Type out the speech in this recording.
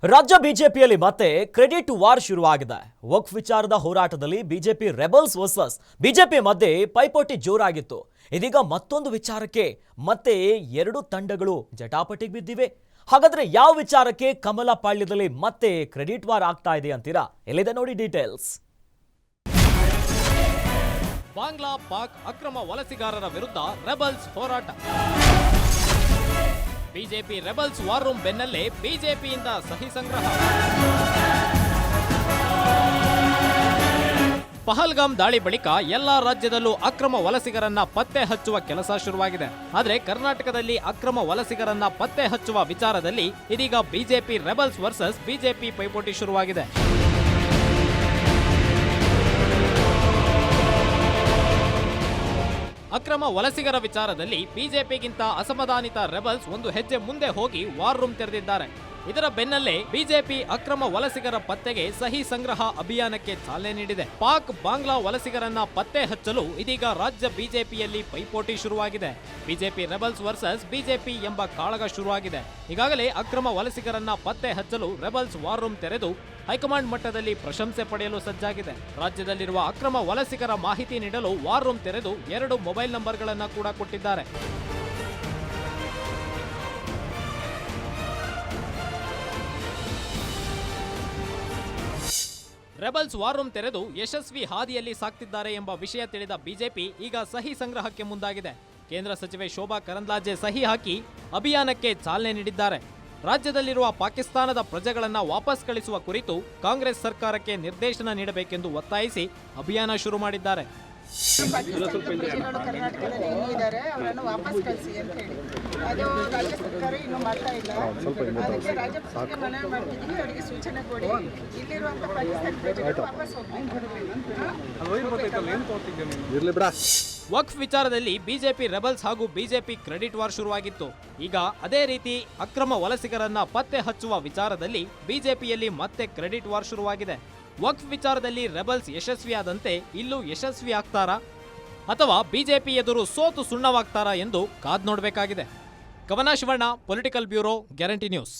ರಾಜ್ಯ ಬಿಜೆಪಿಯಲ್ಲಿ ಮತ್ತೆ ಕ್ರೆಡಿಟ್ ವಾರ್ ಶುರುವಾಗಿದೆ. ವಕ್ಫ್ ವಿಚಾರದ ಹೋರಾಟದಲ್ಲಿ ಬಿಜೆಪಿ ರೆಬಲ್ಸ್ ವರ್ಸಸ್ ಬಿಜೆಪಿ ಮಧ್ಯೆ ಪೈಪೋಟಿ ಜೋರಾಗಿತ್ತು. ಇದೀಗ ಮತ್ತೊಂದು ವಿಚಾರಕ್ಕೆ ಮತ್ತೆ ಎರಡು ತಂಡಗಳು ಜಟಾಪಟಿಗೆ ಬಿದ್ದಿವೆ. ಹಾಗಾದ್ರೆ ಯಾವ ವಿಚಾರಕ್ಕೆ ಕಮಲ ಪಾಳ್ಯದಲ್ಲಿ ಮತ್ತೆ ಕ್ರೆಡಿಟ್ ವಾರ್ ಆಗ್ತಾ ಇದೆ ಅಂತೀರಾ? ಎಲ್ಲಿದೆ ನೋಡಿ ಡೀಟೇಲ್ಸ್. ಬಾಂಗ್ಲಾ ಪಾಕ್ ಅಕ್ರಮ ವಲಸಿಗಾರರ ವಿರುದ್ಧ ರೆಬಲ್ಸ್ ಹೋರಾಟ. ಬಿಜೆಪಿ ರೆಬಲ್ಸ್ ವಾರ್ ರೂಮ್ ಬೆನ್ನಲ್ಲೇ ಬಿಜೆಪಿಯಿಂದ ಸಹಿ ಸಂಗ್ರಹ. ಪಹಲ್ಗಾಮ್ ದಾಳಿ ಬಳಿಕ ಎಲ್ಲಾ ರಾಜ್ಯದಲ್ಲೂ ಅಕ್ರಮ ವಲಸಿಗರನ್ನ ಪತ್ತೆ ಹಚ್ಚುವ ಕೆಲಸ ಶುರುವಾಗಿದೆ. ಆದರೆ ಕರ್ನಾಟಕದಲ್ಲಿ ಅಕ್ರಮ ವಲಸಿಗರನ್ನ ಪತ್ತೆ ಹಚ್ಚುವ ವಿಚಾರದಲ್ಲಿ ಇದೀಗ ಬಿಜೆಪಿ ರೆಬಲ್ಸ್ ವರ್ಸಸ್ ಬಿಜೆಪಿ ಪೈಪೋಟಿ ಶುರುವಾಗಿದೆ. ಅಕ್ರಮ ವಲಸಿಗರ ವಿಚಾರದಲ್ಲಿ ಬಿಜೆಪಿಗಿಂತ ಅಸಮಾಧಾನಿತ ರೆಬಲ್ಸ್ ಒಂದು ಹೆಜ್ಜೆ ಮುಂದೆ ಹೋಗಿ ವಾರ್ ರೂಮ್ ತೆರೆದಿದ್ದಾರೆ. ಇದರ ಬೆನ್ನಲ್ಲೇ ಬಿಜೆಪಿ ಅಕ್ರಮ ವಲಸಿಗರ ಪತ್ತೆಗೆ ಸಹಿ ಸಂಗ್ರಹ ಅಭಿಯಾನಕ್ಕೆ ಚಾಲನೆ ನೀಡಿದೆ. ಪಾಕ್ ಬಾಂಗ್ಲಾ ವಲಸಿಗರನ್ನ ಪತ್ತೆ ಹಚ್ಚಲು ಇದೀಗ ರಾಜ್ಯ ಬಿಜೆಪಿಯಲ್ಲಿ ಪೈಪೋಟಿ ಶುರುವಾಗಿದೆ. ಬಿಜೆಪಿ ರೆಬಲ್ಸ್ ವರ್ಸಸ್ ಬಿಜೆಪಿ ಎಂಬ ಕಾಳಗ ಶುರುವಾಗಿದೆ. ಈಗಾಗಲೇ ಅಕ್ರಮ ವಲಸಿಗರನ್ನ ಪತ್ತೆ ಹಚ್ಚಲು ರೆಬಲ್ಸ್ ವಾರ್ ರೂಮ್ ತೆರೆದು ಹೈಕಮಾಂಡ್ ಮಟ್ಟದಲ್ಲಿ ಪ್ರಶಂಸೆ ಪಡೆಯಲು ಸಜ್ಜಾಗಿದೆ. ರಾಜ್ಯದಲ್ಲಿರುವ ಅಕ್ರಮ ವಲಸಿಗರ ಮಾಹಿತಿ ನೀಡಲು ವಾರ್ ರೂಮ್ ತೆರೆದು 2 ಮೊಬೈಲ್ ನಂಬರ್ಗಳನ್ನು ಕೂಡ ಕೊಟ್ಟಿದ್ದಾರೆ. ರೆಬಲ್ಸ್ ವಾರ್ ರೂಮ್ ತೆರೆದು ಯಶಸ್ವಿ ಹಾದಿಯಲ್ಲಿ ಸಾಕ್ತಿದ್ದಾರೆ ಎಂಬ ವಿಷಯ ತಿಳಿದ ಬಿಜೆಪಿ ಈಗ ಸಹಿ ಸಂಗ್ರಹಕ್ಕೆ ಮುಂದಾಗಿದೆ. ಕೇಂದ್ರ ಸಚಿವೆ ಶೋಭಾ ಕರಂದ್ಲಾಜೆ ಸಹಿ ಹಾಕಿ ಅಭಿಯಾನಕ್ಕೆ ಚಾಲನೆ ನೀಡಿದ್ದಾರೆ. ರಾಜ್ಯದಲ್ಲಿರುವ ಪಾಕಿಸ್ತಾನದ ಪ್ರಜೆಗಳನ್ನ ವಾಪಸ್ ಕಳಿಸುವ ಕುರಿತು ಕಾಂಗ್ರೆಸ್ ಸರ್ಕಾರಕ್ಕೆ ನಿರ್ದೇಶನ ನೀಡಬೇಕೆಂದು ಒತ್ತಾಯಿಸಿ ಅಭಿಯಾನ ಶುರು ಮಾಡಿದ್ದಾರೆ. ಕರ್ನಾಟಕದಲ್ಲಿ ಇದ್ದಾರೆ, ಅವರನ್ನು ವಾಪಸ್ ಕಳಿಸಿ ಅಂತ ಹೇಳಿ ಅದು ರಾಜ್ಯ ಸರ್ಕಾರ ಇನ್ನೂ ಮಾಡ್ತಾ ಇಲ್ಲ. ಅದಕ್ಕೆ ರಾಜ್ಯಪಾಲರಿಗೆ ಮನವಿ ಮಾಡ್ತಿದ್ದೀವಿ, ಅವರಿಗೆ ಸೂಚನೆ ಕೊಡಿ. ಇಲ್ಲಿರುವಂತ ಪಾಕಿಸ್ತಾನ ಪ್ರಜೆಗಳು ವಾಪಸ್ ಹೋಗ್ಬೇಕು. ವಕ್ಫ್ ವಿಚಾರದಲ್ಲಿ ಬಿಜೆಪಿ ರೆಬಲ್ಸ್ ಹಾಗೂ ಬಿಜೆಪಿ ಕ್ರೆಡಿಟ್ ವಾರ್ ಶುರುವಾಗಿತ್ತು. ಈಗ ಅದೇ ರೀತಿ ಅಕ್ರಮ ವಲಸಿಗರನ್ನ ಪತ್ತೆ ಹಚ್ಚುವ ವಿಚಾರದಲ್ಲಿ ಬಿಜೆಪಿಯಲ್ಲಿ ಮತ್ತೆ ಕ್ರೆಡಿಟ್ ವಾರ್ ಶುರುವಾಗಿದೆ. ವಕ್ಫ್ ವಿಚಾರದಲ್ಲಿ ರೆಬಲ್ಸ್ ಯಶಸ್ವಿಯಾದಂತೆ ಇಲ್ಲೂ ಯಶಸ್ವಿ ಆಗ್ತಾರಾ ಅಥವಾ ಬಿಜೆಪಿ ಎದುರು ಸೋತು ಸುಣ್ಣವಾಗ್ತಾರಾ ಎಂದು ಕಾದ್ ನೋಡಬೇಕಾಗಿದೆ. ಕವನ Shivanna, political bureau, guarantee news.